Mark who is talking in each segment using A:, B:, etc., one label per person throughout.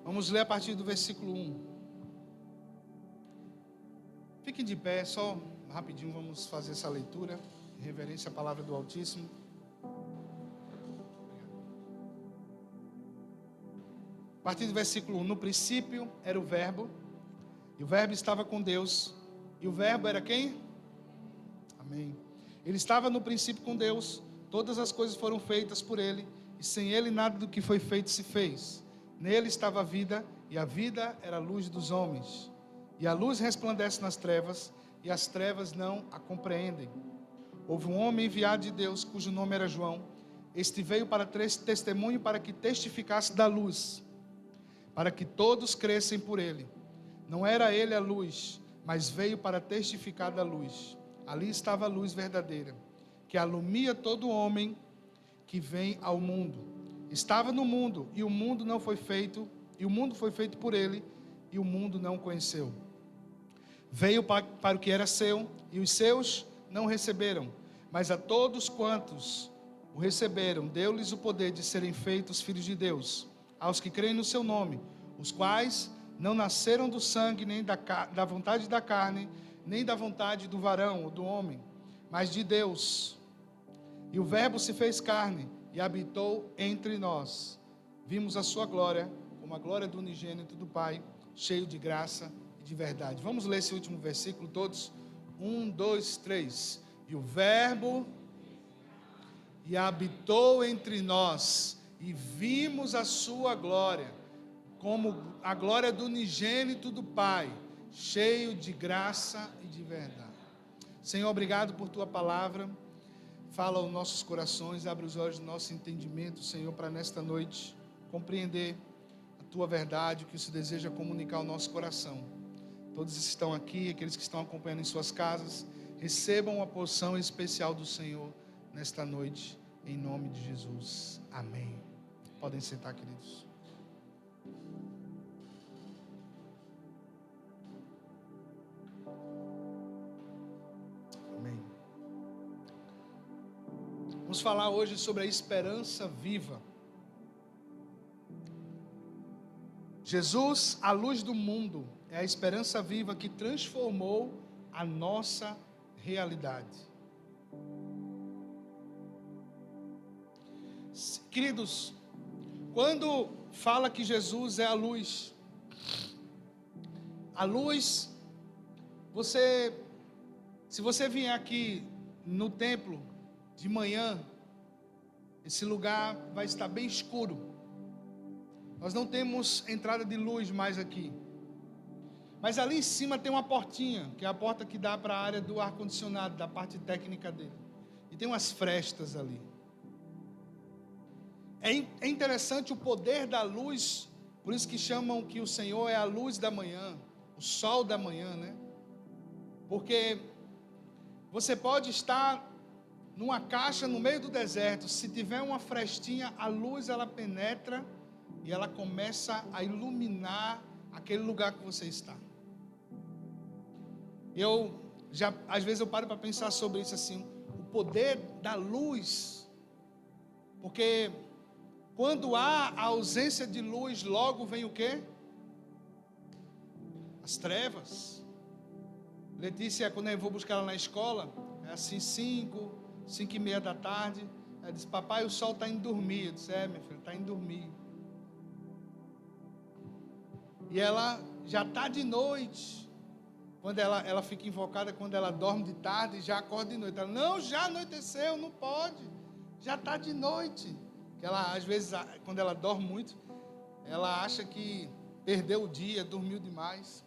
A: Vamos ler a partir do versículo 1. Fiquem de pé, só rapidinho vamos fazer essa leitura, em reverência à palavra do Altíssimo. A partir do versículo 1, no princípio era o Verbo, e o Verbo estava com Deus, e o Verbo era quem? Amém. Ele estava no princípio com Deus, todas as coisas foram feitas por Ele, e sem Ele nada do que foi feito se fez. Nele estava a vida, e a vida era a luz dos homens. E a luz resplandece nas trevas, e as trevas não a compreendem. Houve um homem enviado de Deus, cujo nome era João. Este veio para testemunho, para que testificasse da luz, para que todos crescem por ele. Não era ele a luz, mas veio para testificar da luz. Ali estava a luz verdadeira, que alumia todo homem que vem ao mundo. Estava no mundo, e o mundo não foi feito, e o mundo foi feito por ele, e o mundo não o conheceu. Veio para o que era seu, e os seus não receberam, mas a todos quantos o receberam, deu-lhes o poder de serem feitos filhos de Deus, aos que creem no seu nome, os quais não nasceram do sangue, nem da vontade da carne, nem da vontade do varão ou do homem, mas de Deus. E o Verbo se fez carne e habitou entre nós. Vimos a sua glória, como a glória do unigênito do Pai, cheio de graça e de verdade. Vamos ler esse último versículo todos? 1, 2, 3. E o Verbo e habitou entre nós, e vimos a sua glória, como a glória do unigênito do Pai, cheio de graça e de verdade. Senhor, obrigado por tua palavra. Fala aos nossos corações, abre os olhos do nosso entendimento, Senhor, para nesta noite compreender a tua verdade, o que se deseja comunicar ao nosso coração. Todos que estão aqui, aqueles que estão acompanhando em suas casas, recebam uma porção especial do Senhor nesta noite, em nome de Jesus. Amém. Podem sentar, queridos. Amém. Vamos falar hoje sobre a esperança viva. Jesus, a luz do mundo, é a esperança viva que transformou a nossa realidade. Queridos, quando fala que Jesus é a luz, se você vier aqui no templo de manhã, esse lugar vai estar bem escuro. Nós não temos entrada de luz mais aqui. Mas ali em cima tem uma portinha, que é a porta que dá para a área do ar-condicionado, da parte técnica dele. E tem umas frestas ali. É interessante o poder da luz, por isso que chamam que o Senhor é a luz da manhã, o sol da manhã, né? Porque você pode estar numa caixa no meio do deserto, se tiver uma frestinha, a luz ela penetra e ela começa a iluminar aquele lugar que você está. Às vezes eu paro para pensar sobre isso assim, o poder da luz, porque quando há a ausência de luz, logo vem o quê? As trevas. Letícia, quando eu vou buscar ela na escola, é assim 5:30 da tarde, ela diz: papai, o sol está indo dormir. Eu disse: minha filha, está indo dormir. E ela já está de noite. Quando ela fica invocada, quando ela dorme de tarde e já acorda de noite. Ela: não, já anoiteceu, não pode. Já está de noite. Que ela, às vezes, quando ela dorme muito, ela acha que perdeu o dia, dormiu demais.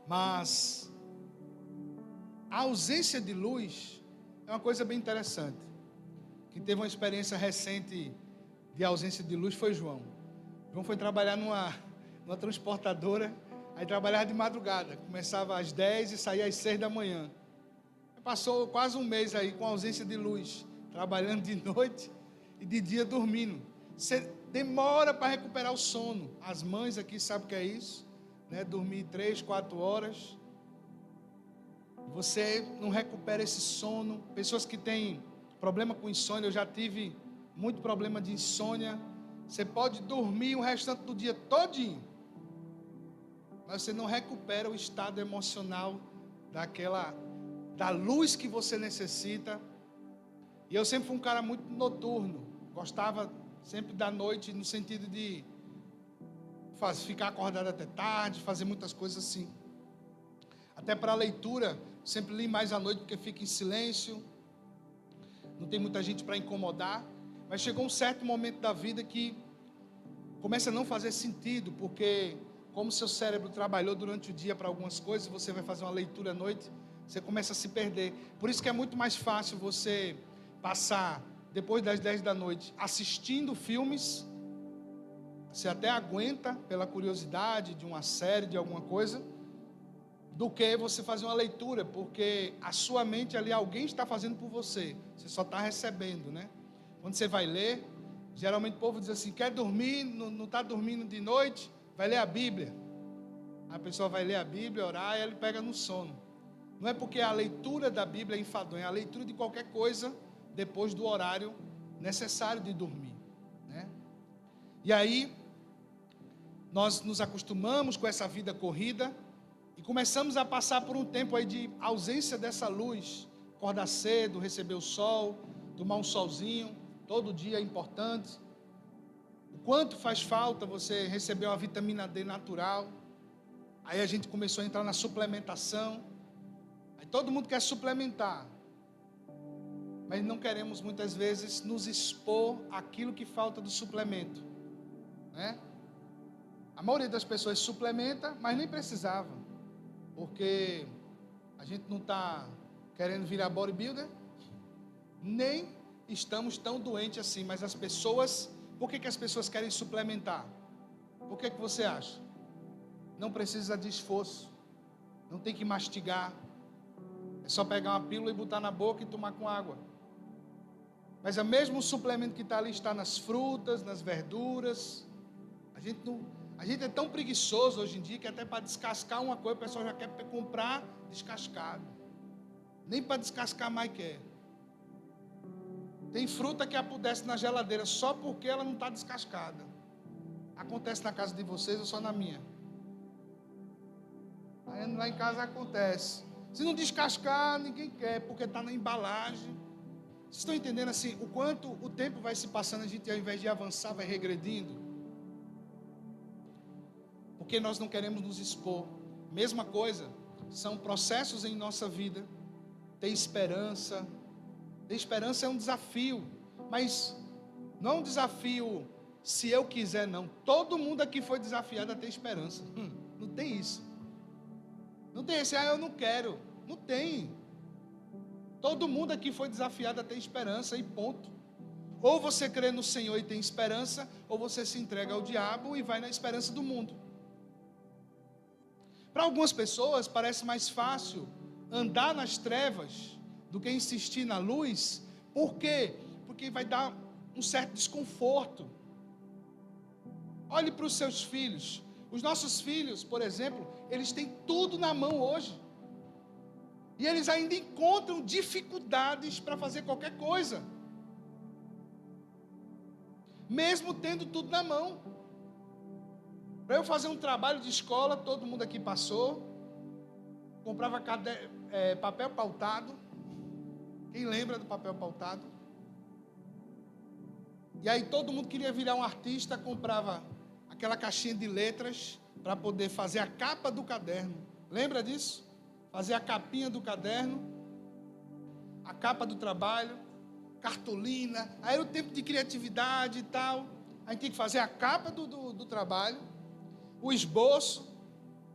A: Mas a ausência de luz é uma coisa bem interessante. Quem teve uma experiência recente de ausência de luz foi João. João foi trabalhar numa transportadora, aí trabalhava de madrugada, começava às 10 e saía às 6 da manhã. Passou quase um mês aí com ausência de luz, trabalhando de noite e de dia dormindo. Você demora para recuperar o sono. As mães aqui sabem o que é isso, né? Dormir 3, 4 horas. Você não recupera esse sono. Pessoas que têm problema com insônia, eu já tive muito problema de insônia. Você pode dormir o restante do dia todinho, mas você não recupera o estado emocional da luz que você necessita. E eu sempre fui um cara muito noturno, gostava sempre da noite, no sentido de ficar acordado até tarde, fazer muitas coisas assim. Até para a leitura, sempre li mais à noite porque fica em silêncio, não tem muita gente para incomodar. Mas chegou um certo momento da vida que começa a não fazer sentido, porque como seu cérebro trabalhou durante o dia para algumas coisas, você vai fazer uma leitura à noite, você começa a se perder. Por isso que é muito mais fácil você passar, depois das 10 da noite, assistindo filmes. Você até aguenta pela curiosidade de uma série, de alguma coisa, do que você fazer uma leitura, porque a sua mente ali, alguém está fazendo por você, você só está recebendo, né? Quando você vai ler, geralmente o povo diz assim, quer dormir, não está dormindo de noite, vai ler a Bíblia. A pessoa vai ler a Bíblia, orar, e ele pega no sono. Não é porque a leitura da Bíblia é enfadonha, é a leitura de qualquer coisa depois do horário necessário de dormir, né? E aí, nós nos acostumamos com essa vida corrida e começamos a passar por um tempo aí de ausência dessa luz. Acordar cedo, receber o sol, tomar um solzinho, todo dia é importante. O quanto faz falta você receber uma vitamina D natural. Aí a gente começou a entrar na suplementação. Aí todo mundo quer suplementar, mas não queremos muitas vezes nos expor àquilo que falta do suplemento, né? A maioria das pessoas suplementa, mas nem precisava, porque a gente não está querendo virar bodybuilder, nem estamos tão doentes assim, mas as pessoas, por que as pessoas querem suplementar? Por que você acha? Não precisa de esforço, não tem que mastigar, é só pegar uma pílula e botar na boca e tomar com água. Mas o mesmo suplemento que está ali está nas frutas, nas verduras. A gente é tão preguiçoso hoje em dia que até para descascar uma coisa o pessoal já quer comprar descascado. Nem para descascar mais quer. Tem fruta que apodrece na geladeira só porque ela não está descascada. Acontece na casa de vocês ou só na minha? Aí lá em casa acontece. Se não descascar, ninguém quer, porque está na embalagem. Vocês estão entendendo assim, o quanto o tempo vai se passando, a gente ao invés de avançar, vai regredindo? Porque nós não queremos nos expor. Mesma coisa, são processos em nossa vida. Ter esperança. Ter esperança é um desafio, mas não é um desafio se eu quiser, não. Todo mundo aqui foi desafiado a ter esperança. Não tem isso. Não tem esse, eu não quero. Não tem. Todo mundo aqui foi desafiado a ter esperança e ponto. Ou você crê no Senhor e tem esperança, ou você se entrega ao diabo e vai na esperança do mundo. Para algumas pessoas parece mais fácil andar nas trevas do que insistir na luz. Por quê? Porque vai dar um certo desconforto. Olhe para os seus filhos. Os nossos filhos, por exemplo, eles têm tudo na mão hoje. E eles ainda encontram dificuldades para fazer qualquer coisa. Mesmo tendo tudo na mão. Para eu fazer um trabalho de escola, todo mundo aqui passou. Comprava papel pautado. Quem lembra do papel pautado? E aí todo mundo queria virar um artista, comprava aquela caixinha de letras para poder fazer a capa do caderno. Lembra disso? Fazer a capinha do caderno, a capa do trabalho, cartolina. Aí era o tempo de criatividade e tal. A gente tinha que fazer a capa do trabalho, o esboço.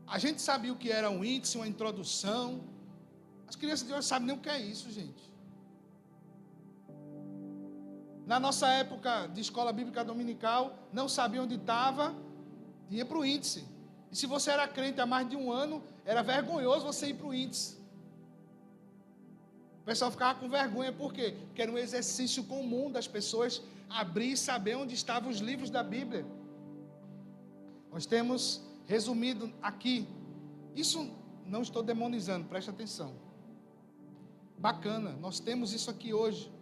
A: A gente sabia o que era um índice, uma introdução. As crianças de hoje sabem nem o que é isso, gente. Na nossa época de escola bíblica dominical, não sabia onde estava, ia para o índice. E se você era crente há mais de um ano, era vergonhoso você ir para o índice. O pessoal ficava com vergonha, por quê? Porque era um exercício comum das pessoas abrir e saber onde estavam os livros da Bíblia. Nós temos resumido aqui, isso não estou demonizando, preste atenção. Bacana, nós temos isso aqui hoje.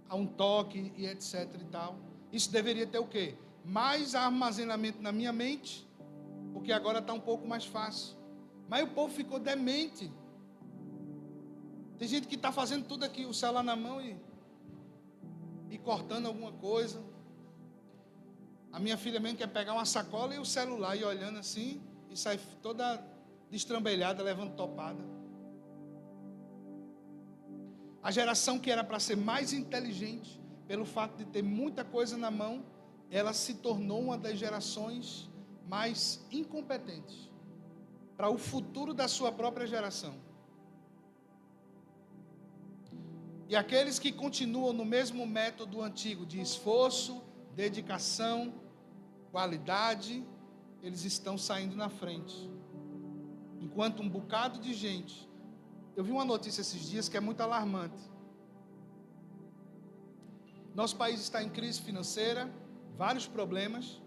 A: Há um toque e etc e tal. Isso deveria ter o quê? Mais armazenamento na minha mente, porque agora está um pouco mais fácil. Mas o povo ficou demente. Tem gente que está fazendo tudo aqui, o celular na mão e cortando alguma coisa. A minha filha mesmo quer pegar uma sacola e o celular e olhando assim, e sai toda destrambelhada, levando topada. A geração que era para ser mais inteligente, pelo fato de ter muita coisa na mão, ela se tornou uma das gerações mais incompetentes para o futuro da sua própria geração. E aqueles que continuam no mesmo método antigo de esforço, dedicação, qualidade, eles estão saindo na frente. Enquanto um bocado de gente... Eu vi uma notícia esses dias que é muito alarmante. Nosso país está em crise financeira, vários problemas.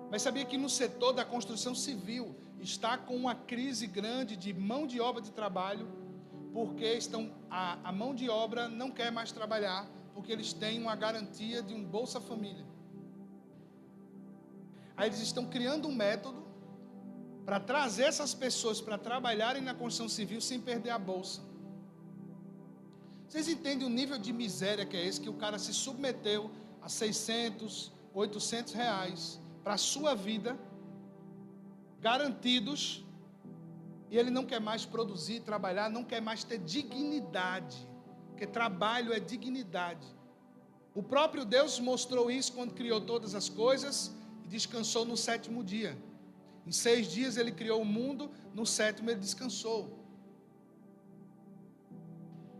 A: Mas sabia que no setor da construção civil está com uma crise grande de mão de obra de trabalho, porque a mão de obra não quer mais trabalhar, porque eles têm uma garantia de um Bolsa Família. Aí eles estão criando um método para trazer essas pessoas para trabalharem na construção civil sem perder a bolsa. Vocês entendem o nível de miséria que é esse, que o cara se submeteu a 600, 800 reais para a sua vida, garantidos, e ele não quer mais produzir, trabalhar, não quer mais ter dignidade, porque trabalho é dignidade. O próprio Deus mostrou isso quando criou todas as coisas e descansou no 7º dia. Em 6 dias ele criou o mundo, no 7º ele descansou.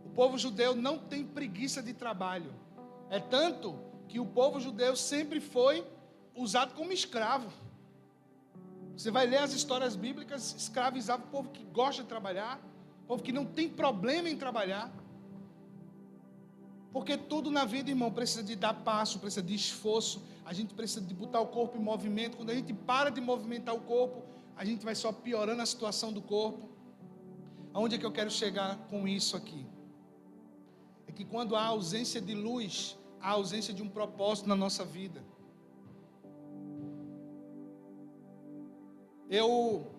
A: O povo judeu não tem preguiça de trabalho. É tanto que o povo judeu sempre foi usado como escravo. Você vai ler as histórias bíblicas, escravizava o povo que gosta de trabalhar, o povo que não tem problema em trabalhar. Porque tudo na vida, irmão, precisa de dar passo, precisa de esforço. A gente precisa de botar o corpo em movimento. Quando a gente para de movimentar o corpo, a gente vai só piorando a situação do corpo. Aonde é que eu quero chegar com isso aqui? É que quando há ausência de luz, há ausência de um propósito na nossa vida. Eu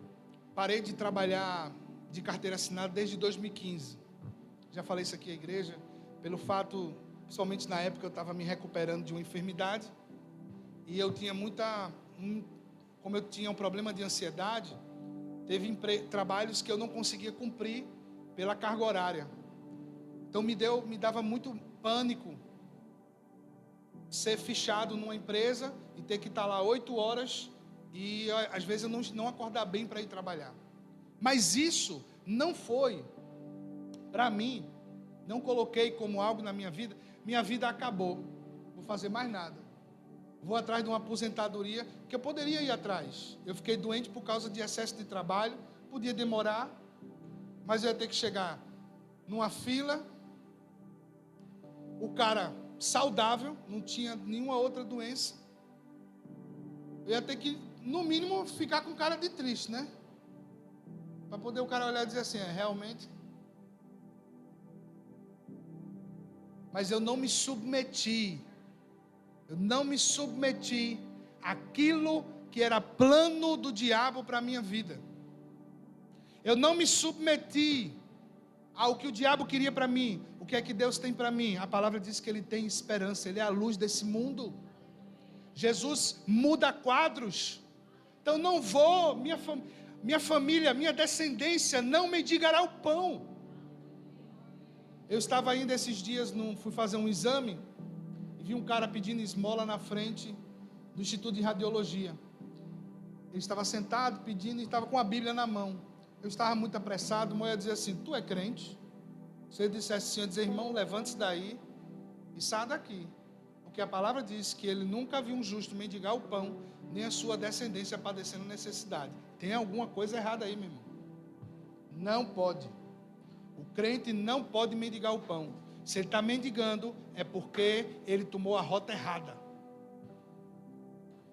A: parei de trabalhar de carteira assinada desde 2015. Já falei isso aqui à igreja. Pelo fato, principalmente na época, eu estava me recuperando de uma enfermidade. E eu tinha como eu tinha um problema de ansiedade, teve trabalhos que eu não conseguia cumprir pela carga horária. Então me dava muito pânico ser fichado numa empresa e ter que estar lá 8 horas e às vezes eu não acordar bem para ir trabalhar. Mas isso não foi para mim. Não coloquei como algo na minha vida acabou, vou fazer mais nada, vou atrás de uma aposentadoria, que eu poderia ir atrás, eu fiquei doente por causa de excesso de trabalho, podia demorar, mas eu ia ter que chegar numa fila, o cara saudável, não tinha nenhuma outra doença, eu ia ter que, no mínimo, ficar com cara de triste, né, para poder o cara olhar e dizer assim, realmente... Mas eu não me submeti àquilo que era plano do diabo para a minha vida. Eu não me submeti ao que o diabo queria para mim. O que é que Deus tem para mim? A palavra diz que Ele tem esperança, Ele é a luz desse mundo. Jesus muda quadros. Então não vou, minha família, minha descendência não mendigará o pão. Eu estava ainda esses dias, fui fazer um exame, e vi um cara pedindo esmola na frente do Instituto de Radiologia. Ele estava sentado pedindo e estava com a Bíblia na mão. Eu estava muito apressado, mas eu ia dizer assim, tu é crente? Se ele dissesse assim, eu ia dizer, irmão, levante-se daí e saia daqui. Porque a palavra diz que ele nunca viu um justo mendigar o pão, nem a sua descendência padecendo necessidade. Tem alguma coisa errada aí, meu irmão. Não pode. O crente não pode mendigar o pão. Se ele está mendigando, é porque ele tomou a rota errada.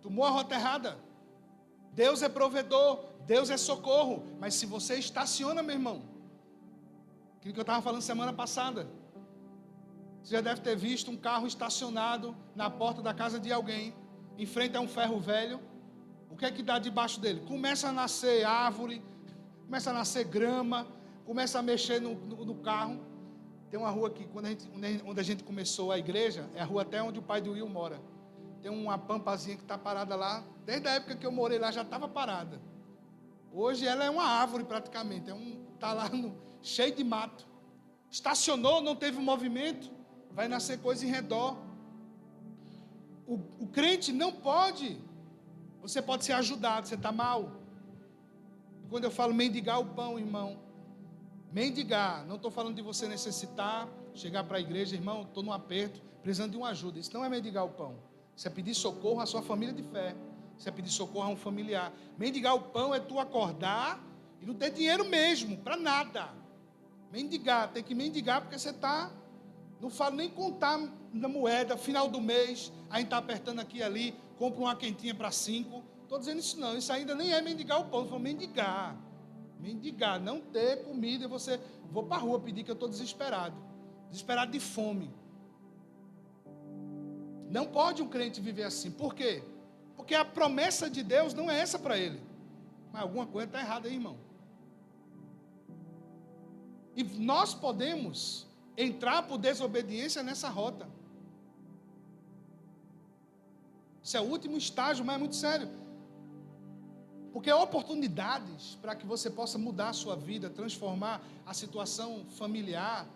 A: Tomou a rota errada. Deus é provedor, Deus é socorro. Mas se você estaciona, meu irmão, aquilo que eu estava falando semana passada, Você já deve ter visto um carro estacionado na porta da casa de alguém, em frente a um ferro velho. O que é que dá debaixo dele? Começa a nascer árvore, começa a nascer grama, começa a mexer no carro. Tem uma rua aqui, onde a gente começou a igreja, é a rua até onde o pai do Will mora. Tem uma pampazinha que está parada lá, desde a época que eu morei lá já estava parada. Hoje ela é uma árvore praticamente, está lá cheio de mato. Estacionou, não teve movimento, vai nascer coisa em redor. O crente não pode. Você pode ser ajudado, você está mal. Quando eu falo mendigar o pão, irmão, mendigar, não estou falando de você necessitar, chegar para a igreja, irmão, estou num aperto, precisando de uma ajuda. Isso não é mendigar o pão. Isso é pedir socorro à sua família de fé. Isso é pedir socorro a um familiar. Mendigar o pão é tu acordar e não ter dinheiro mesmo, para nada. Mendigar, tem que mendigar porque você está, não falo nem contar na moeda, final do mês, a gente está apertando aqui e ali, compra uma quentinha para 5. Estou dizendo isso não, isso ainda nem é mendigar o pão, estou falando mendigar. Mendigar, não ter comida, vou para a rua pedir que eu estou desesperado de fome. Não pode um crente viver assim. Por quê? Porque a promessa de Deus não é essa para ele. Mas alguma coisa está errada aí, irmão. E nós podemos entrar por desobediência nessa rota. Isso é o último estágio, mas é muito sério. Porque oportunidades para que você possa mudar a sua vida, transformar a situação familiar,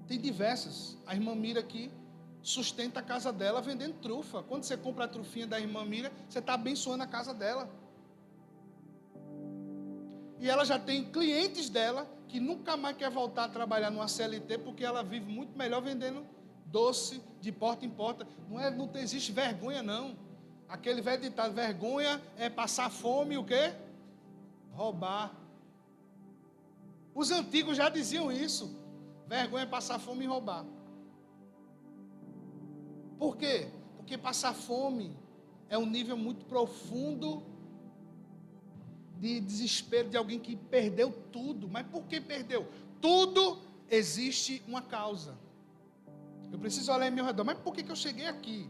A: tem diversas. A irmã Mira aqui sustenta a casa dela vendendo trufa. Quando você compra a trufinha da irmã Mira, você está abençoando a casa dela. E ela já tem clientes dela que nunca mais quer voltar a trabalhar numa CLT, porque ela vive muito melhor vendendo doce de porta em porta. Não existe vergonha, não. Aquele velho ditado, vergonha é passar fome e o quê? Roubar. Os antigos já diziam isso. Vergonha é passar fome e roubar. Por quê? Porque passar fome é um nível muito profundo de desespero de alguém que perdeu tudo. Mas por que perdeu? Tudo existe uma causa. Eu preciso olhar em meu redor. Mas por que eu cheguei aqui?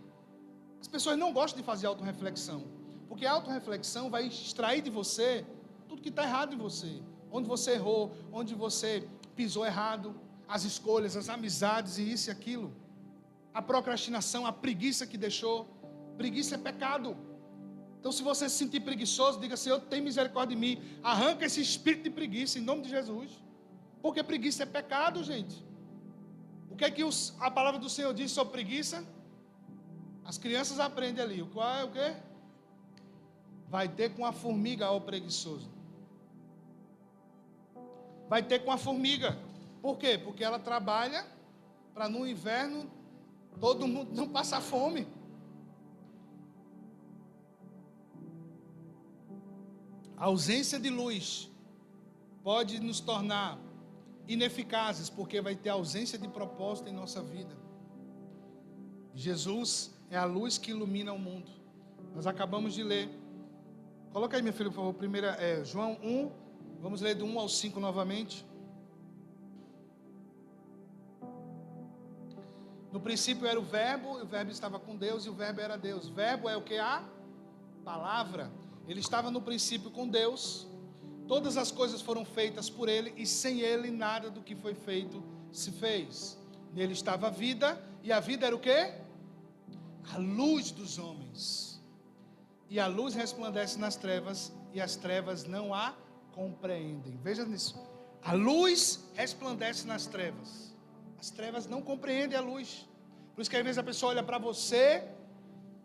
A: As pessoas não gostam de fazer autorreflexão. Porque a autorreflexão vai extrair de você tudo que está errado em você. Onde você errou, onde você pisou errado, as escolhas, as amizades e isso e aquilo. A procrastinação, a preguiça que deixou. Preguiça é pecado. Então, se você se sentir preguiçoso, diga: Senhor, tem misericórdia de mim. Arranca esse espírito de preguiça, em nome de Jesus. Porque preguiça é pecado, gente. O que é que a palavra do Senhor diz sobre preguiça? As crianças aprendem ali. Qual é o quê? Vai ter com a formiga, ó preguiçoso. Vai ter com a formiga. Por quê? Porque ela trabalha para no inverno todo mundo não passar fome. A ausência de luz pode nos tornar ineficazes, porque vai ter ausência de propósito em nossa vida. Jesus é a luz que ilumina o mundo. Nós acabamos de ler. Coloca aí, minha filha, por favor. Primeira João 1. Vamos ler do 1 ao 5 novamente. No princípio era o verbo, e o verbo estava com Deus, e o verbo era Deus. Verbo é o que? A palavra. Ele estava no princípio com Deus. Todas as coisas foram feitas por ele, e sem ele nada do que foi feito se fez. Nele estava a vida, e a vida era o quê? A luz dos homens. E a luz resplandece nas trevas, e as trevas não a compreendem. Veja nisso. A luz resplandece nas trevas. As trevas não compreendem a luz. Por isso que às vezes a pessoa olha para você,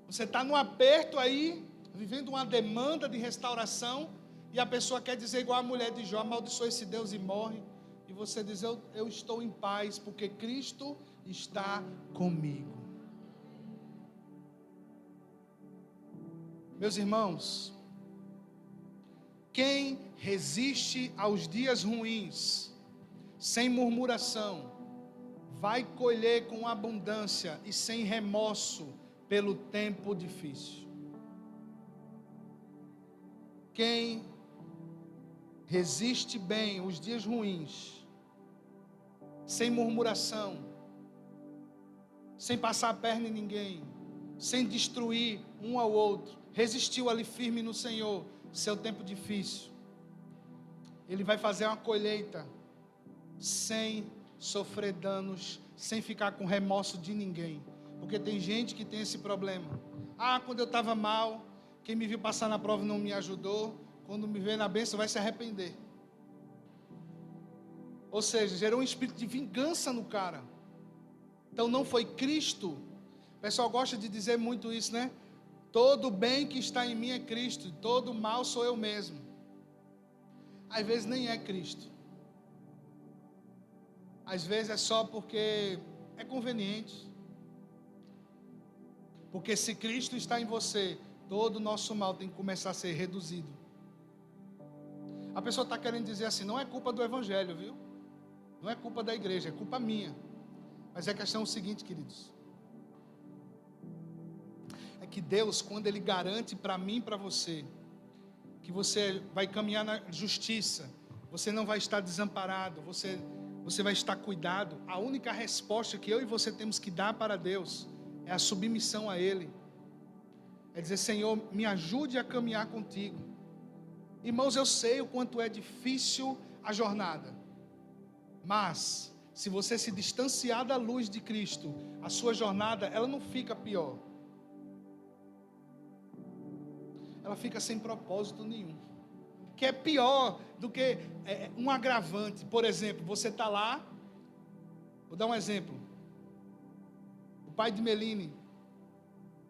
A: você está num aperto aí, vivendo uma demanda de restauração, e a pessoa quer dizer igual a mulher de Jó: amaldiçoa esse Deus e morre. E você diz: eu estou em paz, porque Cristo está comigo. Meus irmãos, quem resiste aos dias ruins, sem murmuração, vai colher com abundância e sem remorso pelo tempo difícil. Quem resiste bem os dias ruins, sem murmuração, sem passar a perna em ninguém, sem destruir um ao outro, resistiu ali firme no Senhor, seu tempo difícil, ele vai fazer uma colheita sem sofrer danos, sem ficar com remorso de ninguém. Porque tem gente que tem esse problema. Quando eu estava mal, quem me viu passar na prova não me ajudou, quando me vê na bênção vai se arrepender. Ou seja, gerou um espírito de vingança no cara. Então não foi Cristo. O pessoal gosta de dizer muito isso, né? Todo bem que está em mim é Cristo, todo mal sou eu mesmo. Às vezes nem é Cristo. Às vezes é só porque é conveniente. Porque se Cristo está em você, todo o nosso mal tem que começar a ser reduzido. A pessoa está querendo dizer assim, não é culpa do Evangelho, viu? Não é culpa da igreja, é culpa minha. Mas a questão é o seguinte, queridos. É que Deus, quando Ele garante para mim e para você, que você vai caminhar na justiça, você não vai estar desamparado, você vai estar cuidado, a única resposta que eu e você temos que dar para Deus é a submissão a Ele. É dizer, Senhor, me ajude a caminhar contigo. Irmãos, eu sei o quanto é difícil a jornada. Mas, se você se distanciar da luz de Cristo, a sua jornada, ela não fica pior. Ela fica sem propósito nenhum. Que é pior do que um agravante. Por exemplo, você está lá, vou dar um exemplo. O pai de Meline,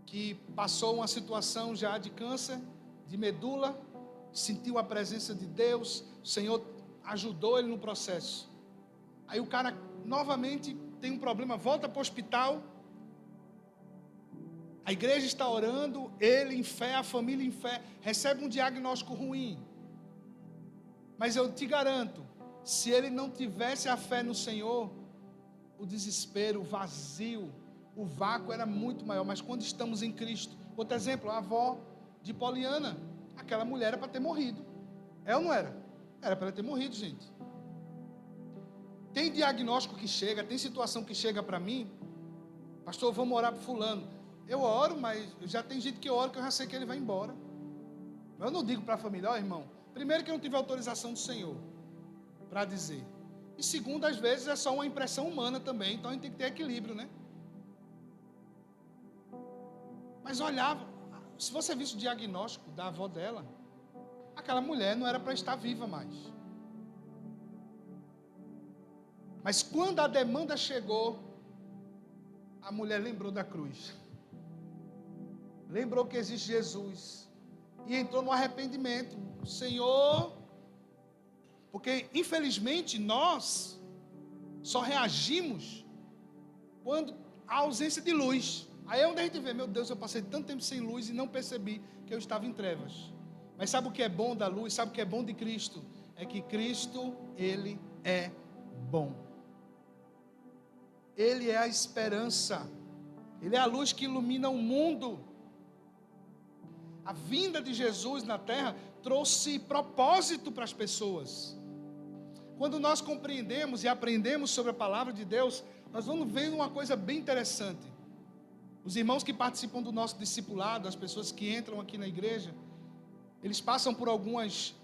A: que passou uma situação já de câncer, de medula, sentiu a presença de Deus, o Senhor ajudou ele no processo. Aí o cara novamente tem um problema, volta para o hospital, a igreja está orando, ele em fé, a família em fé, recebe um diagnóstico ruim. Mas eu te garanto, se ele não tivesse a fé no Senhor, o desespero, o vazio, o vácuo era muito maior. Mas quando estamos em Cristo, outro exemplo, a avó de Poliana, aquela mulher era para ter morrido. É ou não era? Era para ela ter morrido, gente. Tem diagnóstico que chega, tem situação que chega para mim, pastor, vamos orar para fulano. Eu oro, mas já tem gente que ora que eu já sei que ele vai embora. Eu não digo para a família, irmão, primeiro que eu não tive autorização do Senhor para dizer. E segundo, às vezes é só uma impressão humana também, então a gente tem que ter equilíbrio, né? Mas olhava, se você visse o diagnóstico da avó dela, aquela mulher não era para estar viva mais. Mas quando a demanda chegou, a mulher lembrou da cruz. Lembrou que existe Jesus. E entrou no arrependimento. Senhor, porque infelizmente nós só reagimos quando há ausência de luz. Aí é onde a gente vê, meu Deus, eu passei tanto tempo sem luz e não percebi que eu estava em trevas. Mas sabe o que é bom da luz? Sabe o que é bom de Cristo? É que Cristo, Ele é bom. Ele é a esperança. Ele é a luz que ilumina o mundo. A vinda de Jesus na terra trouxe propósito para as pessoas. Quando nós compreendemos e aprendemos sobre a palavra de Deus, nós vamos ver uma coisa bem interessante. Os irmãos que participam do nosso discipulado, as pessoas que entram aqui na igreja, eles passam por algumas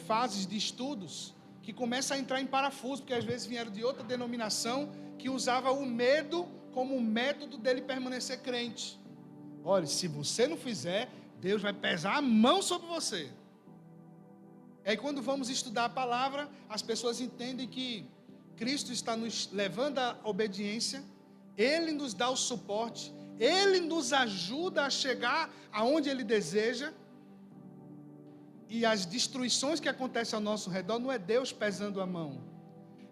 A: fases de estudos que começam a entrar em parafuso, porque às vezes vieram de outra denominação que usava o medo como um método dele permanecer crente. Olha, se você não fizer, Deus vai pesar a mão sobre você. E aí quando vamos estudar a palavra, as pessoas entendem que Cristo está nos levando à obediência, Ele nos dá o suporte, Ele nos ajuda a chegar aonde Ele deseja, e as destruições que acontecem ao nosso redor não é Deus pesando a mão,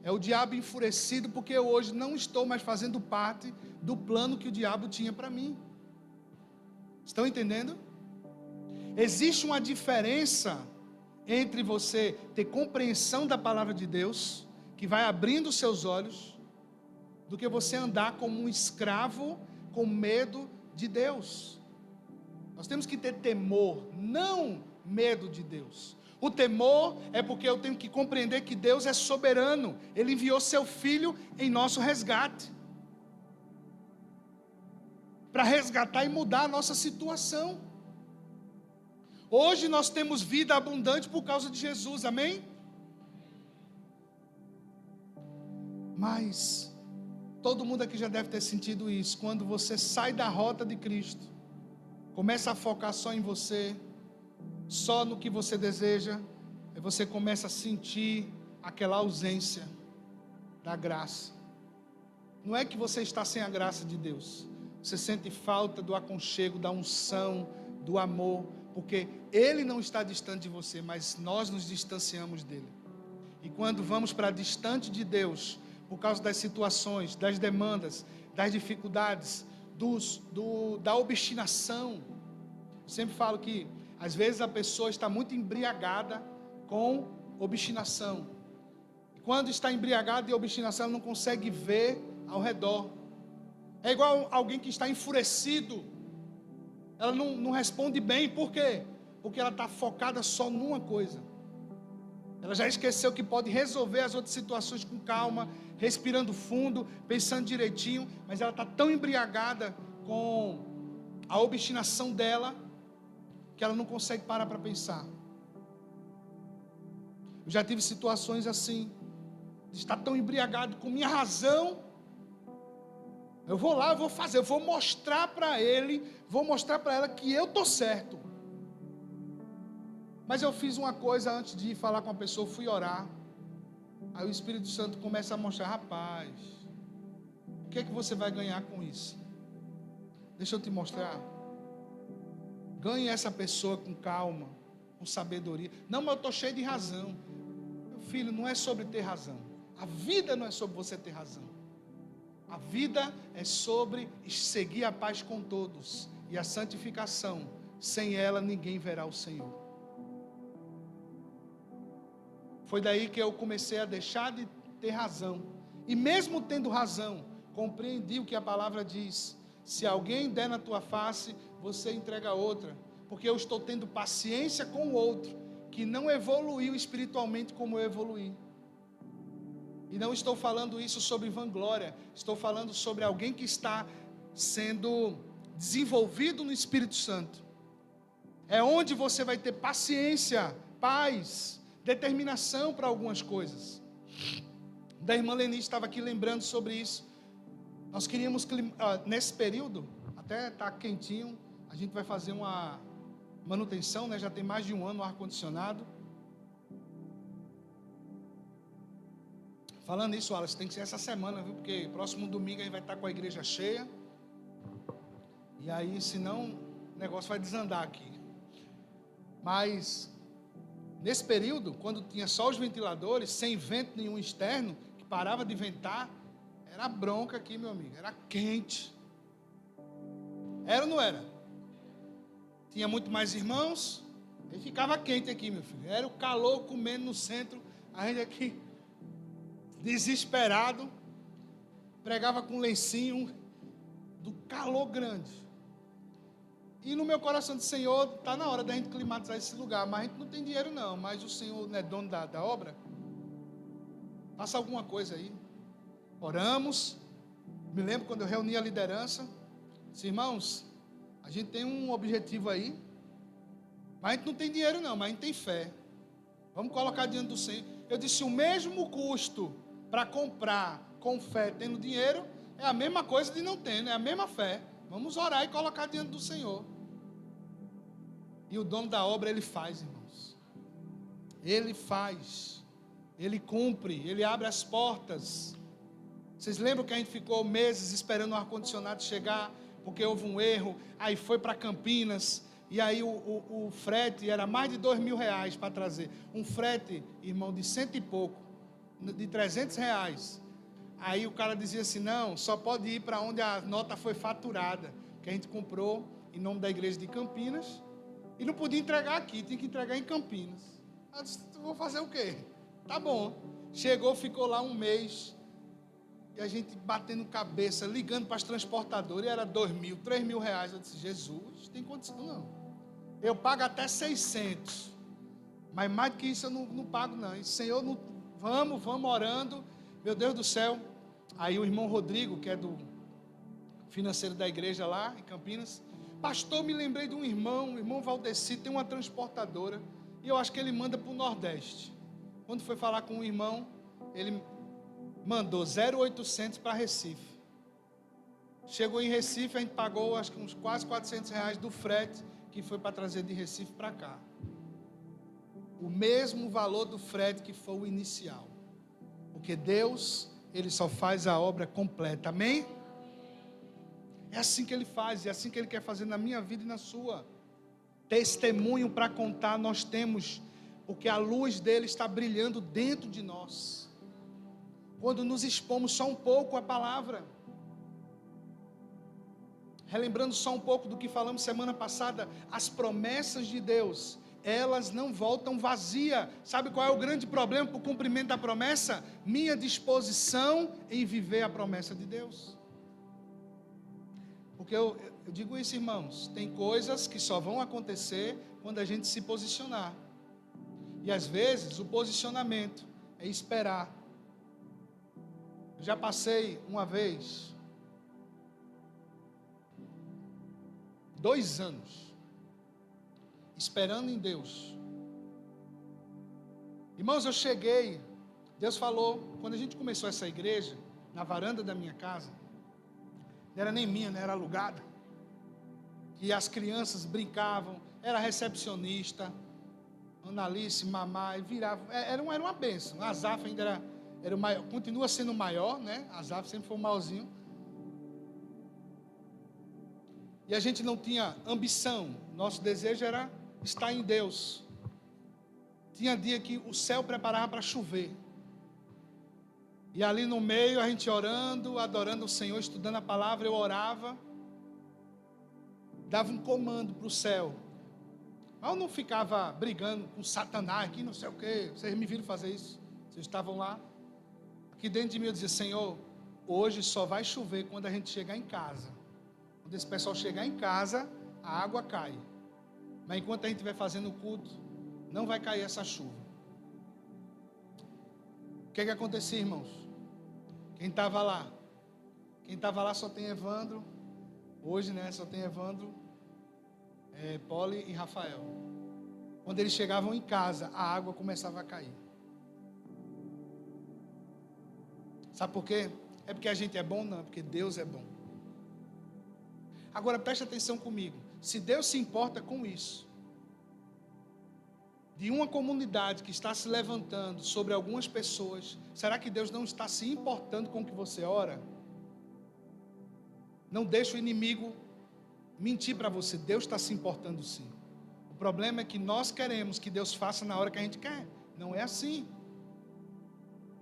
A: é o diabo enfurecido porque eu hoje não estou mais fazendo parte do plano que o diabo tinha para mim. Estão entendendo? Existe uma diferença entre você ter compreensão da palavra de Deus, que vai abrindo os seus olhos, do que você andar como um escravo com medo de Deus. Nós temos que ter temor, não medo de Deus. O temor é porque eu tenho que compreender que Deus é soberano. Ele enviou seu Filho em nosso resgate. para resgatar e mudar a nossa situação. Hoje nós temos vida abundante por causa de Jesus, amém? Mas todo mundo aqui já deve ter sentido isso. Quando você sai da rota de Cristo, começa a focar só em você, só no que você deseja, aí você começa a sentir aquela ausência da graça. Não é que você está sem a graça de Deus, você sente falta do aconchego, da unção, do amor, porque Ele não está distante de você, mas nós nos distanciamos dEle. E quando vamos para distante de Deus, por causa das situações, das demandas, das dificuldades, da obstinação. Eu sempre falo que às vezes a pessoa está muito embriagada com obstinação. E quando está embriagada de obstinação, ela não consegue ver ao redor. É igual alguém que está enfurecido. Ela não responde bem. Por quê? Porque ela está focada só numa coisa. Ela já esqueceu que pode resolver as outras situações com calma, respirando fundo, pensando direitinho, mas ela está tão embriagada com a obstinação dela, que ela não consegue parar para pensar. Eu já tive situações assim, de estar tão embriagado com minha razão. Eu vou lá, eu vou fazer, eu vou mostrar para ele, vou mostrar para ela que eu estou certo. Mas eu fiz uma coisa antes de ir falar com a pessoa, fui orar. Aí o Espírito Santo começa a mostrar, rapaz, o que é que você vai ganhar com isso? Deixa eu te mostrar. Ganhe essa pessoa com calma, com sabedoria. Não, mas eu estou cheio de razão. Meu filho, não é sobre ter razão. A vida não é sobre você ter razão. A vida é sobre seguir a paz com todos. E a santificação, sem ela ninguém verá o Senhor. Foi daí que eu comecei a deixar de ter razão. E mesmo tendo razão, compreendi o que a palavra diz. Se alguém der na tua face, você entrega a outra. Porque eu estou tendo paciência com o outro, que não evoluiu espiritualmente como eu evoluí. E não estou falando isso sobre vanglória. Estou falando sobre alguém que está sendo desenvolvido no Espírito Santo. É onde você vai ter paciência, paz, determinação para algumas coisas. Da irmã Leni estava aqui lembrando sobre isso. Nós queríamos, nesse período, até está quentinho, a gente vai fazer uma manutenção, né? Já tem mais de um ano o ar-condicionado. Falando isso, Wallace, tem que ser essa semana, viu? Porque próximo domingo a gente vai estar com a igreja cheia. E aí, senão, o negócio vai desandar aqui. Mas nesse período, quando tinha só os ventiladores, sem vento nenhum externo, que parava de ventar, era bronca aqui, meu amigo, era quente. Era ou não era? Tinha muito mais irmãos, e ficava quente aqui, meu filho. Era o calor comendo no centro, a gente aqui, desesperado, pregava com lencinho, do calor grande. E no meu coração disse, Senhor, está na hora da gente climatizar esse lugar, mas a gente não tem dinheiro não, mas o Senhor não é dono da obra? Faça alguma coisa aí. Oramos, me lembro quando eu reuni a liderança, disse, irmãos, a gente tem um objetivo aí, mas a gente não tem dinheiro não, mas a gente tem fé. Vamos colocar diante do Senhor. Eu disse, o mesmo custo para comprar com fé tendo dinheiro, é a mesma coisa de não ter, é a mesma fé. Vamos orar e colocar diante do Senhor. E o dono da obra, ele faz, irmãos. Ele faz. Ele cumpre. Ele abre as portas. Vocês lembram que a gente ficou meses esperando o ar-condicionado chegar, porque houve um erro, aí foi para Campinas, e aí o frete era mais de R$2.000 para trazer. Um frete, irmão, de 100 e pouco, de R$300. Aí o cara dizia assim, não, só pode ir para onde a nota foi faturada, que a gente comprou em nome da igreja de Campinas, e não podia entregar aqui, tinha que entregar em Campinas. Eu disse, vou fazer o quê? Tá bom. Chegou, ficou lá um mês, e a gente batendo cabeça, ligando para as transportadoras, e era R$2.000, R$3.000. Eu disse, Jesus, tem condição não. Eu pago até 600, mas mais do que isso eu não pago não. E, Senhor, não, vamos orando, meu Deus do céu. Aí o irmão Rodrigo, que é do financeiro da igreja lá em Campinas. Pastor, me lembrei de um irmão, o irmão Valdeci, tem uma transportadora, e eu acho que ele manda para o Nordeste. Quando foi falar com o irmão, ele mandou 0,800 para Recife. Chegou em Recife, a gente pagou acho que uns quase R$400 do frete, que foi para trazer de Recife para cá. O mesmo valor do frete que foi o inicial. Porque Deus, Ele só faz a obra completa, amém? É assim que Ele faz, é assim que Ele quer fazer na minha vida e na sua. Testemunho para contar nós temos, porque a luz dele está brilhando dentro de nós. Quando nos expomos só um pouco à palavra. Relembrando só um pouco do que falamos semana passada, as promessas de Deus, elas não voltam vazias. Sabe qual é o grande problema para o cumprimento da promessa? Minha disposição em viver a promessa de Deus. Porque eu digo isso, irmãos, tem coisas que só vão acontecer quando a gente se posicionar. E às vezes o posicionamento é esperar. Eu já passei uma vez 2 anos esperando em Deus. Irmãos, eu cheguei, Deus falou, quando a gente começou essa igreja, na varanda da minha casa, não era nem minha, né, era alugada, que as crianças brincavam, era recepcionista, Analice, Mamá, e virava, era uma bênção. A Azaf ainda era o maior, continua sendo o maior, né? A Azaf sempre foi o maiorzinho. E a gente não tinha ambição, nosso desejo era estar em Deus. Tinha dia que o céu preparava para chover. E ali no meio a gente orando, adorando o Senhor, estudando a palavra, eu orava. Dava um comando para o céu. Mas eu não ficava brigando com Satanás aqui, não sei o quê. Vocês me viram fazer isso? Vocês estavam lá? Aqui dentro de mim eu dizia, Senhor, hoje só vai chover quando a gente chegar em casa. Quando esse pessoal chegar em casa, a água cai. Mas enquanto a gente estiver fazendo o culto, não vai cair essa chuva. O que acontecia, irmãos? Quem estava lá? Quem estava lá só tem Evandro. Hoje, né, só tem Evandro, Poli e Rafael. Quando eles chegavam em casa, a água começava a cair. Sabe por quê? É porque a gente é bom? Não, é porque Deus é bom. Agora preste atenção comigo. Se Deus se importa com isso, de uma comunidade que está se levantando sobre algumas pessoas, será que Deus não está se importando com o que você ora? Não deixe o inimigo mentir para você. Deus está se importando sim. O problema é que nós queremos que Deus faça na hora que a gente quer. Não é assim.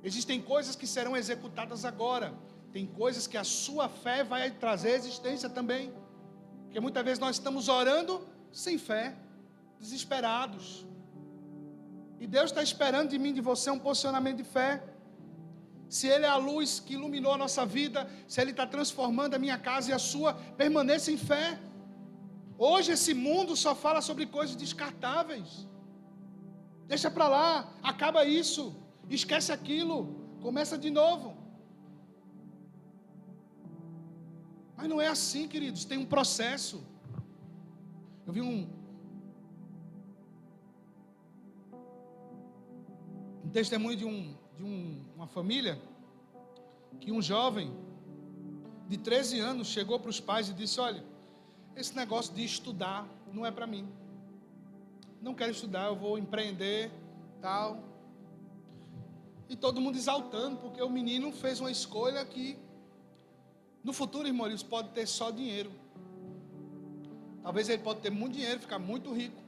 A: Existem coisas que serão executadas agora. Tem coisas que a sua fé vai trazer existência também. Porque muitas vezes nós estamos orando sem fé, desesperados. E Deus está esperando de mim e de você um posicionamento de fé. Se Ele é a luz que iluminou a nossa vida, se Ele está transformando a minha casa e a sua, permaneça em fé. Hoje esse mundo só fala sobre coisas descartáveis. Deixa para lá, acaba isso, esquece aquilo, começa de novo. Mas não é assim, queridos, tem um processo. Eu vi um testemunho de uma família, que um jovem de 13 anos chegou para os pais e disse, olha, esse negócio de estudar não é para mim. Não quero estudar, eu vou empreender, tal. E todo mundo exaltando, porque o menino fez uma escolha que, no futuro, irmãos, pode ter só dinheiro. Talvez ele pode ter muito dinheiro, ficar muito rico.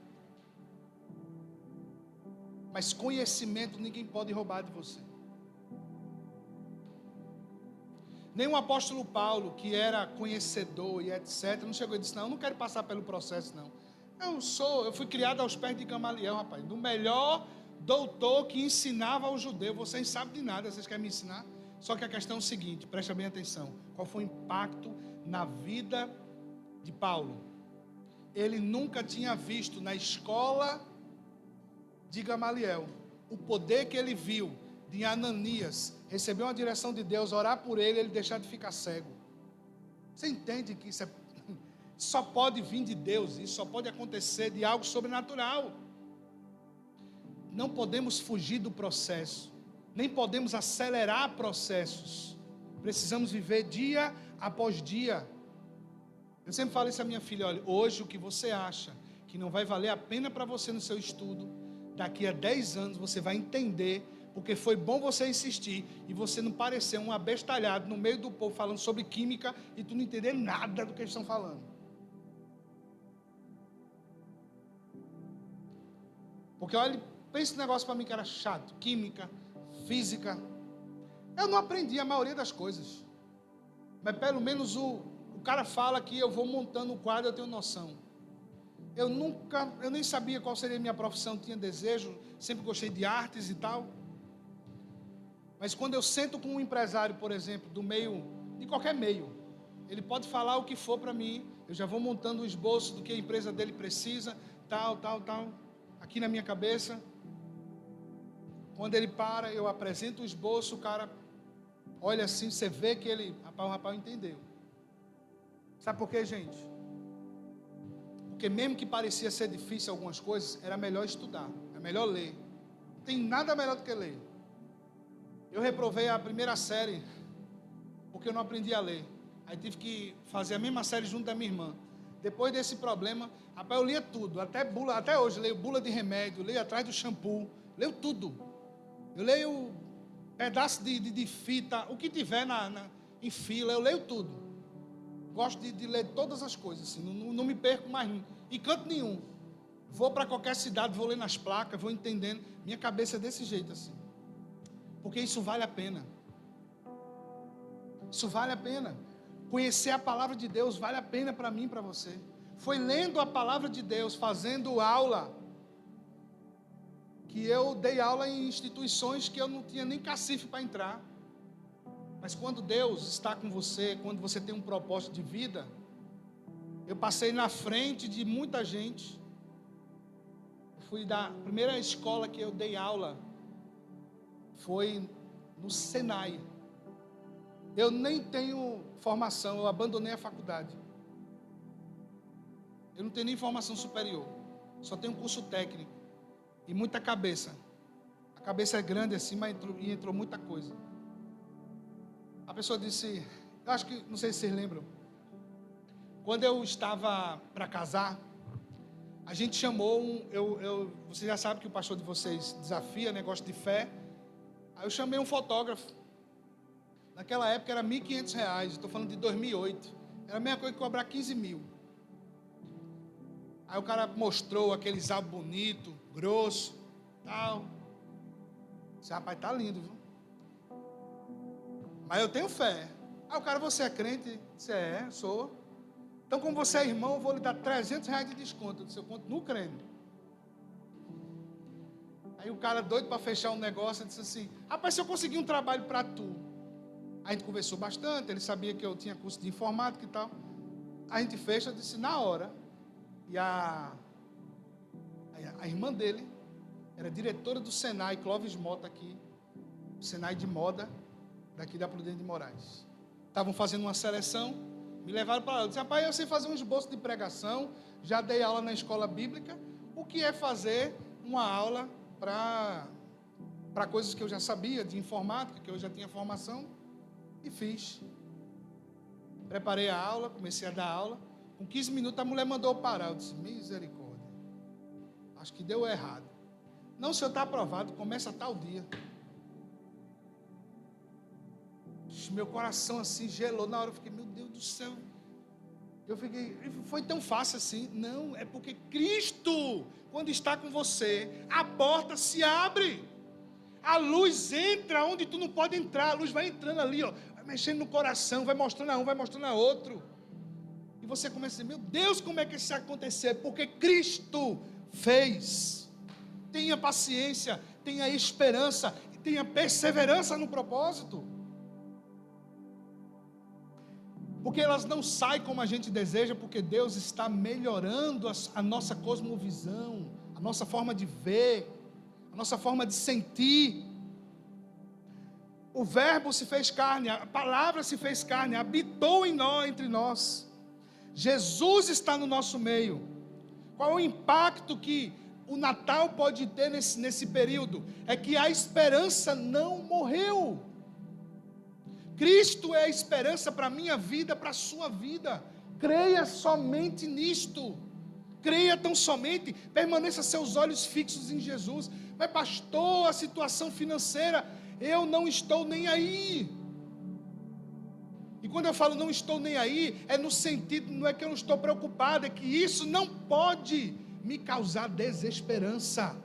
A: Mas conhecimento ninguém pode roubar de você. Nem o apóstolo Paulo, que era conhecedor e etc., não chegou e disse, não, eu não quero passar pelo processo, não. Eu fui criado aos pés de Gamaliel, rapaz, do melhor doutor que ensinava ao judeu. Vocês sabem de nada, vocês querem me ensinar? Só que a questão é o seguinte, presta bem atenção. Qual foi o impacto na vida de Paulo? Ele nunca tinha visto na escola de Gamaliel o poder que ele viu de Ananias receber uma direção de Deus, orar por ele, ele deixar de ficar cego. Você entende que isso só pode vir de Deus, isso só pode acontecer de algo sobrenatural. Não podemos fugir do processo, nem podemos acelerar processos. Precisamos viver dia após dia. Eu sempre falo isso à minha filha: olha, hoje o que você acha que não vai valer a pena para você no seu estudo, daqui a 10 anos você vai entender, porque foi bom você insistir e você não parecer um abestalhado no meio do povo falando sobre química e tu não entender nada do que eles estão falando. Porque olha, pensa esse negócio para mim que era chato, química, física. Eu não aprendi a maioria das coisas, mas pelo menos o cara fala que eu vou montando o quadro, eu tenho noção. Eu nem sabia qual seria a minha profissão, tinha desejo, sempre gostei de artes e tal. Mas quando eu sento com um empresário, por exemplo, do meio, de qualquer meio, ele pode falar o que for para mim, eu já vou montando o esboço do que a empresa dele precisa, tal, aqui na minha cabeça. Quando ele para, eu apresento o esboço, o cara olha assim, você vê que o rapaz entendeu. Sabe por quê, gente? Porque mesmo que parecia ser difícil algumas coisas, era melhor estudar, é melhor ler. Não tem nada melhor do que ler. Eu reprovei a primeira série, porque eu não aprendi a ler. Aí tive que fazer a mesma série junto da minha irmã. Depois desse problema, rapaz, eu lia tudo, até hoje, leio bula de remédio, leio atrás do shampoo, leio tudo. Eu leio pedaço de fita, o que tiver em fila, eu leio tudo. Gosto de ler todas as coisas, assim, não me perco mais em canto nenhum. Vou para qualquer cidade, vou ler nas placas, vou entendendo. Minha cabeça é desse jeito assim. Porque isso vale a pena. Isso vale a pena. Conhecer a palavra de Deus vale a pena para mim e para você. Foi lendo a palavra de Deus, fazendo aula, que eu dei aula em instituições que eu não tinha nem cacife para entrar. Mas quando Deus está com você, quando você tem um propósito de vida, eu passei na frente de muita gente. Fui da primeira escola que eu dei aula, foi no Senai. Eu nem tenho formação, eu abandonei a faculdade. Eu não tenho nem formação superior, só tenho um curso técnico e muita cabeça. A cabeça é grande assim, mas entrou muita coisa. A pessoa disse, eu acho que, não sei se vocês lembram, quando eu estava para casar, a gente chamou você já sabe que o pastor de vocês desafia negócio de fé. Aí eu chamei um fotógrafo. Naquela época era R$1.500, estou falando de 2008. Era a mesma coisa que cobrar 15 mil. Aí o cara mostrou aqueles álbum bonito, grosso, tal. Esse rapaz tá lindo, viu? Mas eu tenho fé. Aí o cara, você é crente? Você é, sou. Então, como você é irmão, eu vou lhe dar R$300 de desconto. Eu disse, eu continuo crendo. Aí o cara doido para fechar um negócio, disse assim, rapaz, se eu conseguir um trabalho para tu. A gente conversou bastante, ele sabia que eu tinha curso de informática e tal. A gente fecha, eu disse, na hora. E a irmã dele era diretora do Senai, Clóvis Mota aqui, Senai de moda, daqui da Prudente de Moraes. Estavam fazendo uma seleção, me levaram para lá. Eu disse, rapaz, eu sei fazer um esboço de pregação, já dei aula na escola bíblica, o que é fazer uma aula para coisas que eu já sabia, de informática, que eu já tinha formação, e fiz. Preparei a aula, comecei a dar aula, com 15 minutos a mulher mandou eu parar. Eu disse, misericórdia, acho que deu errado. Não, o senhor está aprovado, começa tal dia. Meu coração assim gelou, na hora eu fiquei, meu Deus do céu. Eu fiquei, foi tão fácil assim? Não, é porque Cristo, quando está com você, a porta se abre. A luz entra onde tu não pode entrar, a luz vai entrando ali, ó, vai mexendo no coração, vai mostrando a um, vai mostrando a outro. E você começa a dizer, meu Deus, como é que isso aconteceu? Porque Cristo fez. Tenha paciência, tenha esperança, tenha perseverança no propósito. Porque elas não saem como a gente deseja, porque Deus está melhorando a nossa cosmovisão, a nossa forma de ver, a nossa forma de sentir. O Verbo se fez carne, a palavra se fez carne, habitou entre nós. Jesus está no nosso meio. Qual é o impacto que o Natal pode ter nesse período? É que a esperança não morreu. Cristo é a esperança para a minha vida, para a sua vida. Creia somente nisto. Creia tão somente, permaneça seus olhos fixos em Jesus. Mas pastor, a situação financeira, eu não estou nem aí. E quando eu falo não estou nem aí, é no sentido, não é que eu não estou preocupado, é que isso não pode me causar desesperança.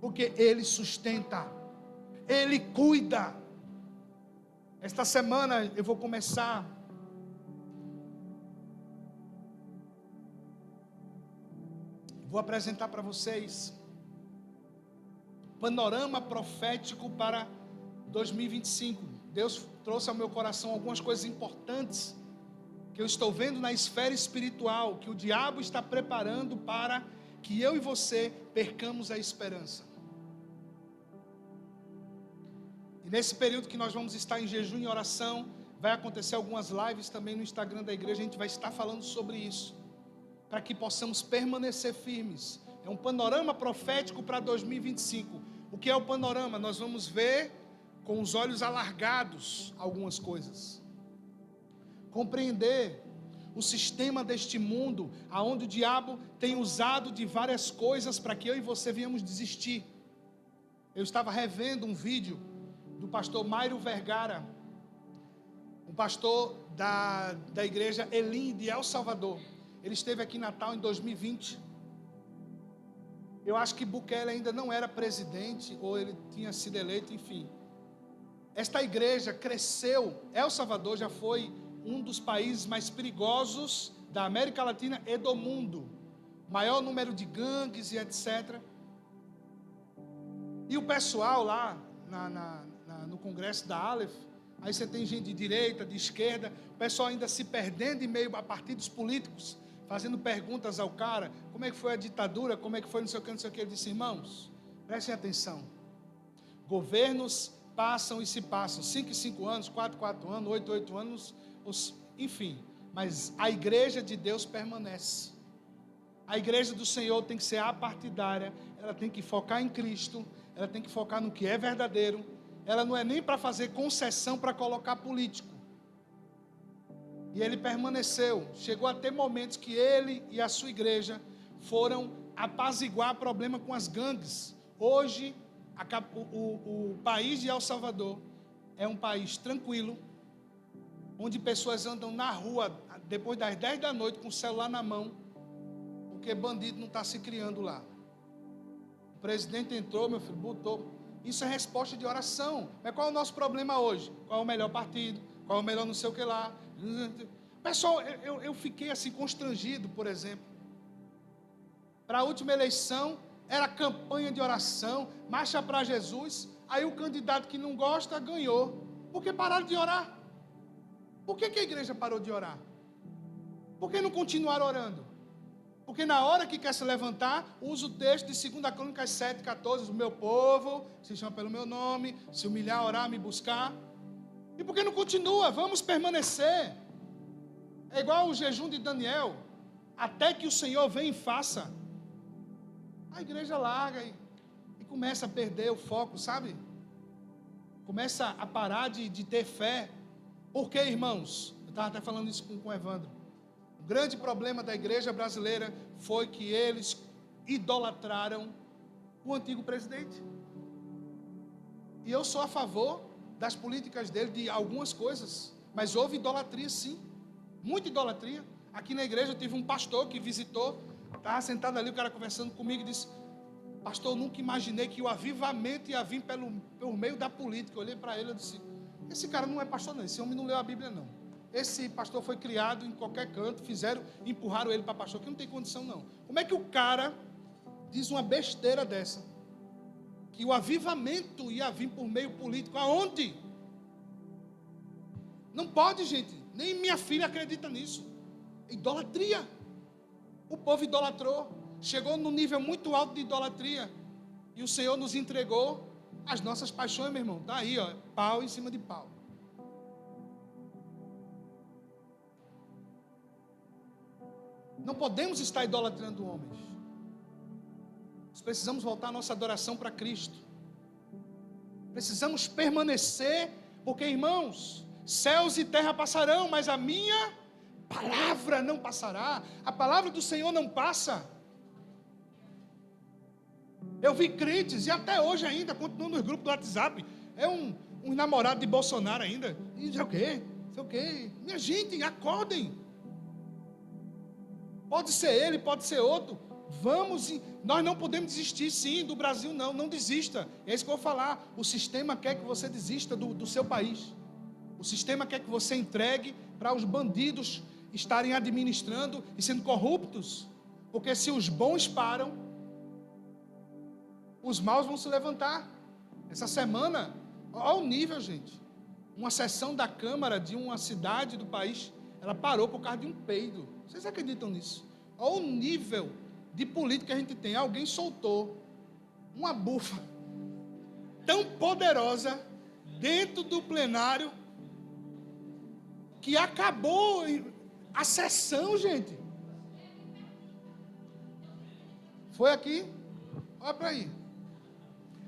A: Porque Ele sustenta, Ele cuida. Esta semana eu vou começar vou apresentar para vocês panorama profético para 2025. Deus trouxe ao meu coração algumas coisas importantes que eu estou vendo na esfera espiritual, que o diabo está preparando para que eu e você percamos a esperança. E nesse período que nós vamos estar em jejum e oração, vai acontecer algumas lives também no Instagram da igreja, a gente vai estar falando sobre isso, para que possamos permanecer firmes. É um panorama profético para 2025. O que é o panorama? Nós vamos ver com os olhos alargados algumas coisas. Compreender o sistema deste mundo, aonde o diabo tem usado de várias coisas para que eu e você venhamos desistir. Eu estava revendo um vídeo do pastor Mairo Vergara, um pastor da igreja Elim de El Salvador. Ele esteve aqui em Natal em 2020. Eu acho que Bukele ainda não era presidente, ou ele tinha sido eleito, enfim. Esta igreja cresceu. El Salvador já foi um dos países mais perigosos da América Latina e do mundo. Maior número de gangues e etc. E o pessoal lá no congresso da Aleph, aí você tem gente de direita, de esquerda, o pessoal ainda se perdendo em meio a partidos políticos, fazendo perguntas ao cara, como é que foi a ditadura, como é que foi não sei o que, ele disse, irmãos, prestem atenção, governos passam e se passam, 5 em 5 anos, 4 em 4 anos, 8 em 8 anos, enfim, mas a igreja de Deus permanece. A igreja do Senhor tem que ser apartidária, ela tem que focar em Cristo, ela tem que focar no que é verdadeiro, ela não é nem para fazer concessão para colocar político. E ele permaneceu, chegou a ter momentos que ele e a sua igreja foram apaziguar problema com as gangues. Hoje, o país de El Salvador é um país tranquilo, onde pessoas andam na rua depois das 10 da noite com o celular na mão, porque bandido não está se criando lá. O presidente entrou, meu filho, botou. Isso é resposta de oração. Mas qual é o nosso problema hoje? Qual é o melhor partido? Qual é o melhor não sei o que lá? Pessoal, eu fiquei assim constrangido, por exemplo. Para a última eleição, era campanha de oração, marcha para Jesus. Aí o candidato que não gosta ganhou. Por que pararam de orar? Por que a igreja parou de orar? Por que não continuaram orando? Porque na hora que quer se levantar, usa o texto de 2 Crônicas 7:14, o meu povo se chama pelo meu nome, se humilhar, orar, me buscar. E por que não continua? Vamos permanecer. É igual o jejum de Daniel, até que o Senhor venha e faça. A igreja larga e começa a perder o foco, sabe? Começa a parar de ter fé. Por quê, irmãos? Eu estava até falando isso com o Evandro. O grande problema da igreja brasileira foi que eles idolatraram o antigo presidente. E eu sou a favor das políticas dele, de algumas coisas, mas houve idolatria sim, muita idolatria. Aqui na igreja eu tive um pastor que visitou, estava sentado ali, o cara conversando comigo e disse, pastor, eu nunca imaginei que o avivamento ia vir pelo meio da política. Eu olhei para ele e disse, esse cara não é pastor não, esse homem não leu a Bíblia não. Esse pastor foi criado em qualquer canto, empurraram ele para pastor, que não tem condição não. Como é que o cara diz uma besteira dessa? Que o avivamento ia vir por meio político, aonde? Não pode, gente, nem minha filha acredita nisso. Idolatria. O povo idolatrou, chegou num nível muito alto de idolatria, e o Senhor nos entregou As nossas paixões, meu irmão, está aí, ó, pau em cima de pau. Não podemos estar idolatrando homens. Nós precisamos voltar a nossa adoração para Cristo. Precisamos permanecer, porque, irmãos, céus e terra passarão, mas a minha palavra não passará. A palavra do Senhor não passa. Eu vi crentes, e até hoje ainda, continuam nos grupos do WhatsApp, é um namorado de Bolsonaro ainda, e sei o quê, minha gente, acordem, pode ser ele, pode ser outro, nós não podemos desistir sim, do Brasil não desista, é isso que eu vou falar, o sistema quer que você desista do seu país, o sistema quer que você entregue para os bandidos estarem administrando e sendo corruptos, porque se os bons param, os maus vão se levantar. Essa semana, olha o nível, gente. Uma sessão da Câmara de uma cidade do país, ela parou por causa de um peido. Vocês acreditam nisso? Olha o nível de política que a gente tem. Alguém soltou uma bufa tão poderosa dentro do plenário que acabou a sessão, gente. Foi aqui? Olha para aí.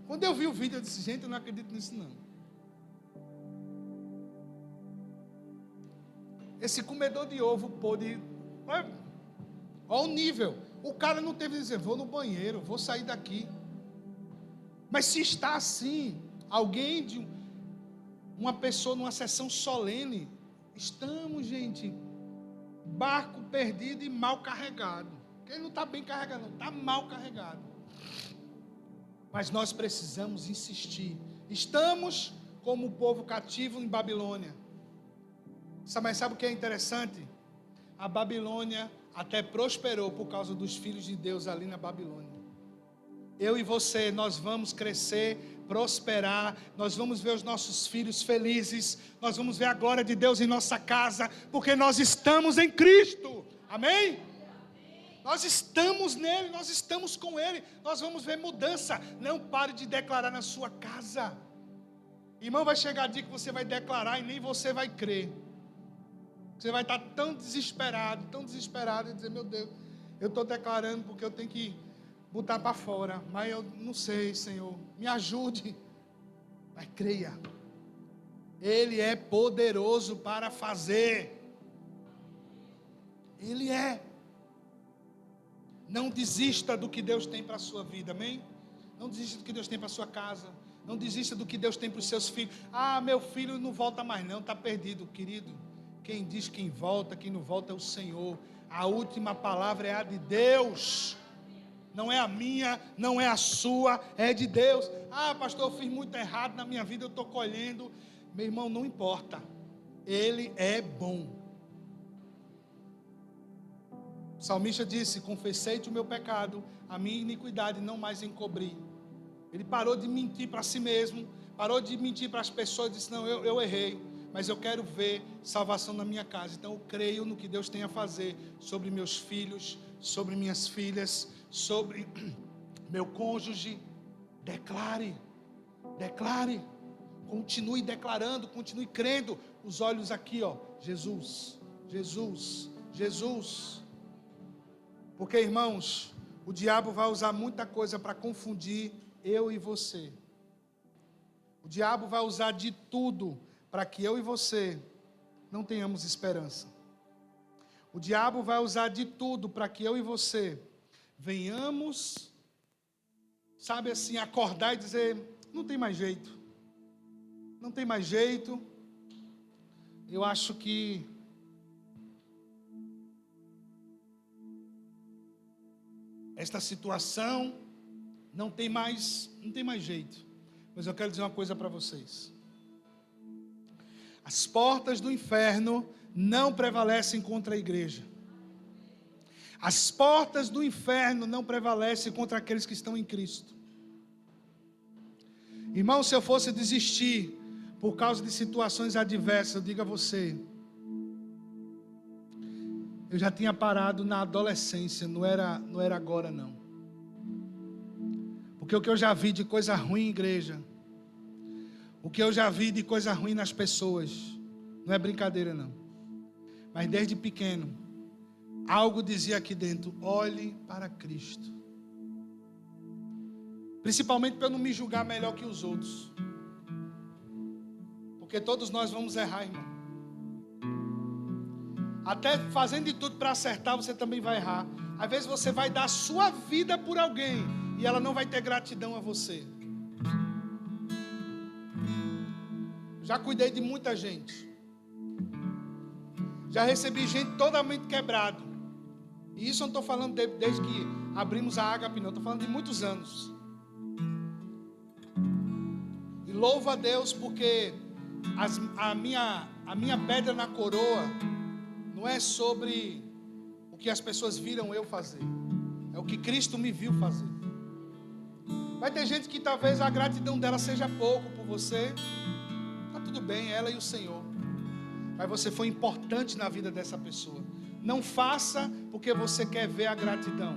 A: Quando eu vi o vídeo, eu disse, gente, eu não acredito nisso não. Esse comedor de ovo pôde... Olha o nível. O cara não teve que dizer, vou no banheiro, vou sair daqui. Mas se está assim, alguém uma pessoa numa sessão solene, estamos, gente, barco perdido e mal carregado. Ele não está bem carregado, não, está mal carregado. Mas nós precisamos insistir. Estamos como o povo cativo em Babilônia. Mas sabe o que é interessante? A Babilônia até prosperou por causa dos filhos de Deus ali na Babilônia. Eu e você, nós vamos crescer, prosperar, nós vamos ver os nossos filhos felizes, nós vamos ver a glória de Deus em nossa casa, porque nós estamos em Cristo. Amém? Nós estamos nele, nós estamos com ele, nós vamos ver mudança. Não pare de declarar na sua casa. Irmão, vai chegar a dia que você vai declarar e nem você vai crer. Você vai estar tão desesperado e dizer, meu Deus, eu estou declarando porque eu tenho que botar para fora, mas eu não sei, Senhor, me ajude. Mas creia, Ele é poderoso para fazer. Ele é. Não desista do que Deus tem para a sua vida, amém? Não desista do que Deus tem para a sua casa. Não desista do que Deus tem para os seus filhos. Ah, meu filho não volta mais não, está perdido, querido. Quem diz quem não volta é o Senhor. A última palavra é a de Deus. Não é a minha, não é a sua, é de Deus. Ah, pastor, eu fiz muito errado na minha vida, eu estou colhendo. Meu irmão, não importa. Ele é bom. O salmista disse, confessei-te o meu pecado, a minha iniquidade não mais encobri. Ele parou de mentir para si mesmo, parou de mentir para as pessoas, disse, não, eu errei, mas eu quero ver salvação na minha casa. Então eu creio no que Deus tem a fazer sobre meus filhos, sobre minhas filhas, sobre meu cônjuge. Declare, continue declarando, continue crendo. Os olhos aqui, ó, Jesus. Porque, irmãos, o diabo vai usar muita coisa para confundir eu e você. O diabo vai usar de tudo para que eu e você não tenhamos esperança. O diabo vai usar de tudo para que eu e você venhamos, sabe assim, acordar e dizer, não tem mais jeito. Não tem mais jeito. Eu acho que esta situação não tem mais jeito. Mas eu quero dizer uma coisa para vocês. As portas do inferno não prevalecem contra a igreja. As portas do inferno não prevalecem contra aqueles que estão em Cristo. Irmão, se eu fosse desistir por causa de situações adversas, eu digo a você, eu já tinha parado na adolescência, não era agora não. Porque o que eu já vi de coisa ruim em igreja, O que eu já vi de coisa ruim nas pessoas, não é brincadeira não. Mas desde pequeno, algo dizia aqui dentro: olhe para Cristo. Principalmente para eu não me julgar melhor que os outros. Porque todos nós vamos errar, irmão. Até fazendo de tudo para acertar, você também vai errar. Às vezes você vai dar a sua vida por alguém e ela não vai ter gratidão a você. Já cuidei de muita gente. Já recebi gente totalmente quebrado. E isso eu não estou falando desde que abrimos a Ágape, não. Estou falando de muitos anos. E louvo a Deus porque a minha pedra na coroa não é sobre o que as pessoas viram eu fazer. É o que Cristo me viu fazer. Vai ter gente que talvez a gratidão dela seja pouco por você. Está tudo bem, ela e o Senhor. Mas você foi importante na vida dessa pessoa. Não faça porque você quer ver a gratidão.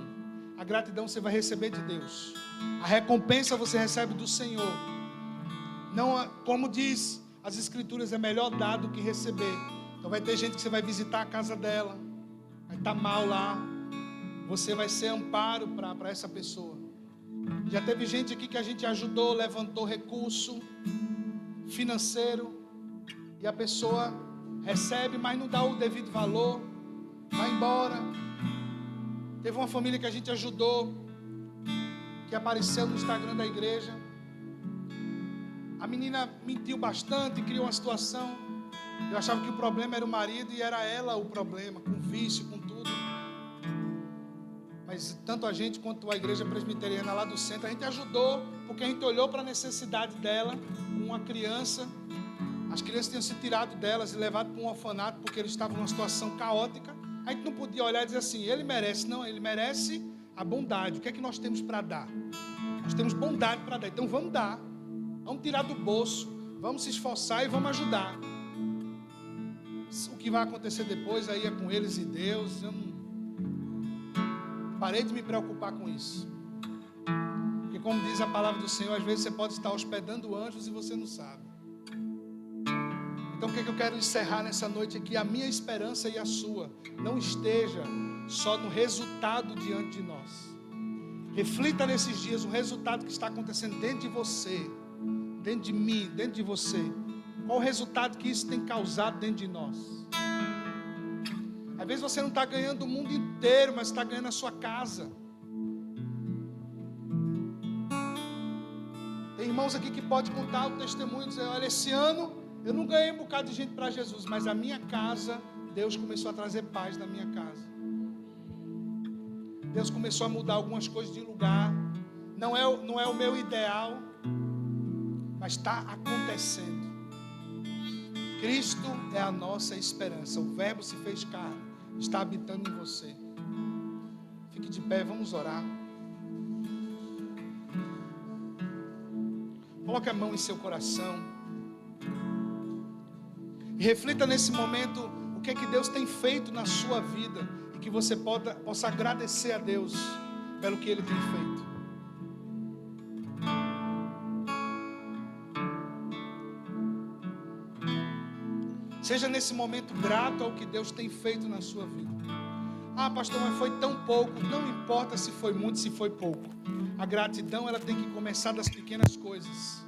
A: A gratidão você vai receber de Deus. A recompensa você recebe do Senhor. Não, como diz as Escrituras, é melhor dar do que receber. Então vai ter gente que você vai visitar a casa dela, vai estar mal lá. Você vai ser amparo para essa pessoa. Já teve gente aqui que a gente ajudou, levantou recurso financeiro, e a pessoa recebe, mas não dá o devido valor, vai embora. Teve uma família que a gente ajudou, que apareceu no Instagram da igreja. A menina mentiu bastante, criou uma situação. Eu achava que o problema era o marido e era ela o problema, com vício, com tudo. Mas tanto a gente quanto a igreja presbiteriana lá do centro, a gente ajudou, porque a gente olhou para a necessidade dela, com uma criança. As crianças tinham se tirado delas e levado para um orfanato, porque eles estavam numa situação caótica. A gente não podia olhar e dizer assim, ele merece. Não, ele merece a bondade. O que é que nós temos para dar? Nós temos bondade para dar, então vamos dar. Vamos tirar do bolso, vamos se esforçar e vamos ajudar. O que vai acontecer depois aí é com eles e Deus. Eu não parei de me preocupar com isso. Porque como diz a palavra do Senhor, às vezes você pode estar hospedando anjos e você não sabe. Então o que eu quero encerrar nessa noite aqui? A minha esperança e a sua não esteja só no resultado diante de nós. Reflita nesses dias o resultado que está acontecendo dentro de você, dentro de mim, dentro de você. Qual o resultado que isso tem causado dentro de nós? Às vezes você não está ganhando o mundo inteiro, mas está ganhando a sua casa. Tem irmãos aqui que podem contar o testemunho e dizer, olha, esse ano eu não ganhei um bocado de gente para Jesus, mas a minha casa, Deus começou a trazer paz na minha casa. Deus começou a mudar algumas coisas de lugar. Não é o meu ideal, mas está acontecendo. Cristo é a nossa esperança. O Verbo se fez carne, está habitando em você. Fique de pé, vamos orar. Coloque a mão em seu coração e reflita nesse momento o que é que Deus tem feito na sua vida e que você possa agradecer a Deus pelo que Ele tem feito. Seja nesse momento grato ao que Deus tem feito na sua vida. Ah, pastor, mas foi tão pouco. Não importa se foi muito, se foi pouco. A gratidão, ela tem que começar das pequenas coisas.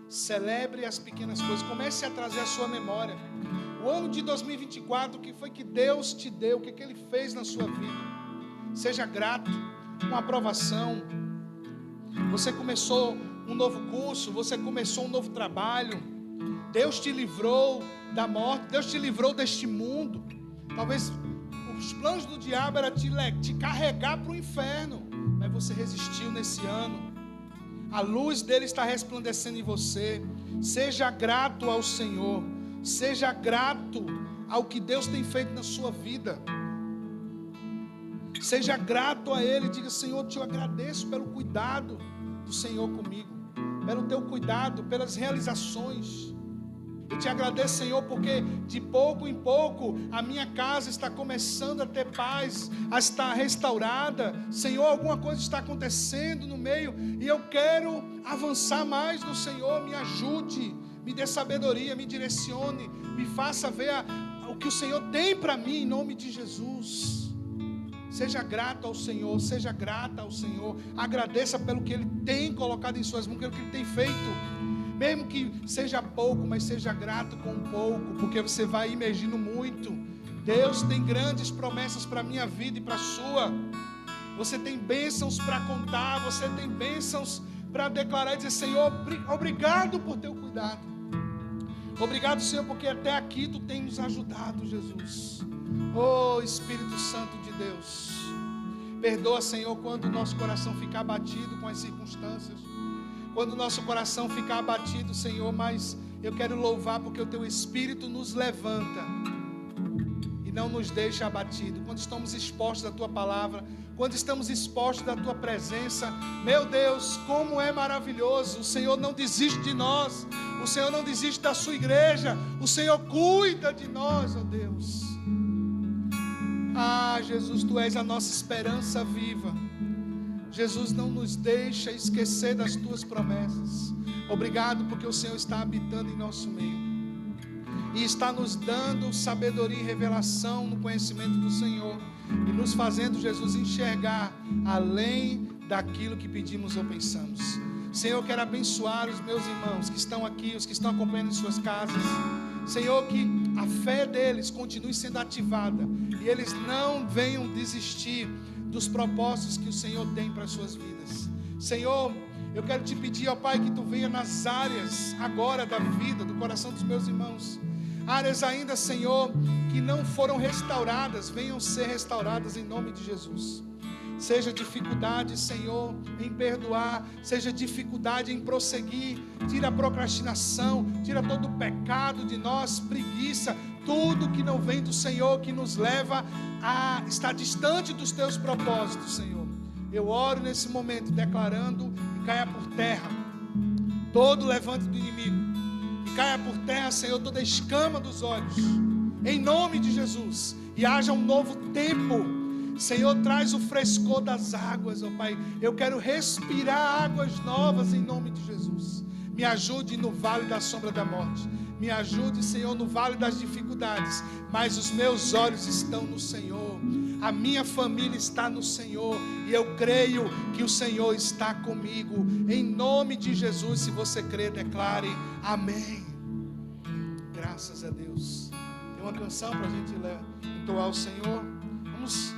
A: Celebre as pequenas coisas. Comece a trazer a sua memória. O ano de 2024, o que foi que Deus te deu? O que Ele fez na sua vida? Seja grato. Uma aprovação. Você começou um novo curso. Você começou um novo trabalho. Deus te livrou da morte, Deus te livrou deste mundo. Talvez os planos do diabo eram te carregar para o inferno, mas você resistiu nesse ano. A luz dele está resplandecendo em você. Seja grato ao Senhor, seja grato ao que Deus tem feito na sua vida. Seja grato a Ele, diga, Senhor, te agradeço pelo cuidado do Senhor comigo, pelo teu cuidado, pelas realizações. Eu te agradeço, Senhor, porque de pouco em pouco a minha casa está começando a ter paz, a estar restaurada. Senhor, alguma coisa está acontecendo no meio e eu quero avançar mais no Senhor. Me me dê sabedoria, me direcione, me faça ver o que o Senhor tem para mim, em nome de Jesus. Seja grato ao Senhor, seja grata ao Senhor, agradeça pelo que Ele tem colocado em suas mãos, pelo que Ele tem feito, mesmo que seja pouco, mas seja grato com pouco, porque você vai imergindo muito. Deus tem grandes promessas para a minha vida e para a sua. Você tem bênçãos para contar, você tem bênçãos para declarar e dizer: Senhor, obrigado por teu cuidado. Obrigado, Senhor, porque até aqui Tu tem nos ajudado, Jesus. Oh, Espírito Santo de Deus, perdoa, Senhor, quando o nosso coração ficar abatido com as circunstâncias, quando o nosso coração ficar abatido, Senhor, mas eu quero louvar porque o Teu Espírito nos levanta e não nos deixa abatido. Quando estamos expostos à Tua palavra, quando estamos expostos à Tua presença, meu Deus, como é maravilhoso. O Senhor não desiste de nós, o Senhor não desiste da Sua igreja, o Senhor cuida de nós, ó Deus. Ah, Jesus, Tu és a nossa esperança viva. Jesus, não nos deixa esquecer das Tuas promessas. Obrigado porque o Senhor está habitando em nosso meio e está nos dando sabedoria e revelação no conhecimento do Senhor, e nos fazendo, Jesus, enxergar além daquilo que pedimos ou pensamos. Senhor, eu quero abençoar os meus irmãos que estão aqui, os que estão acompanhando em suas casas. Senhor, que a fé deles continue sendo ativada e eles não venham desistir dos propósitos que o Senhor tem para as suas vidas. Senhor, eu quero te pedir, ó Pai, que Tu venha nas áreas agora da vida, do coração dos meus irmãos. Áreas ainda, Senhor, que não foram restauradas, venham ser restauradas em nome de Jesus. Seja dificuldade, Senhor, em perdoar, seja dificuldade em prosseguir, tira a procrastinação, tira todo o pecado de nós, preguiça, tudo que não vem do Senhor, que nos leva a estar distante dos Teus propósitos, Senhor. Eu oro nesse momento, declarando que caia por terra todo levante do inimigo, e caia por terra, Senhor, toda escama dos olhos, em nome de Jesus, e haja um novo tempo. Senhor, traz o frescor das águas, ó Pai. Eu quero respirar águas novas em nome de Jesus. Me ajude no vale da sombra da morte. Me ajude, Senhor, no vale das dificuldades. Mas os meus olhos estão no Senhor. A minha família está no Senhor. E eu creio que o Senhor está comigo. Em nome de Jesus, se você crer, declare amém. Graças a Deus. Tem uma canção para a gente entoar ao Senhor. Vamos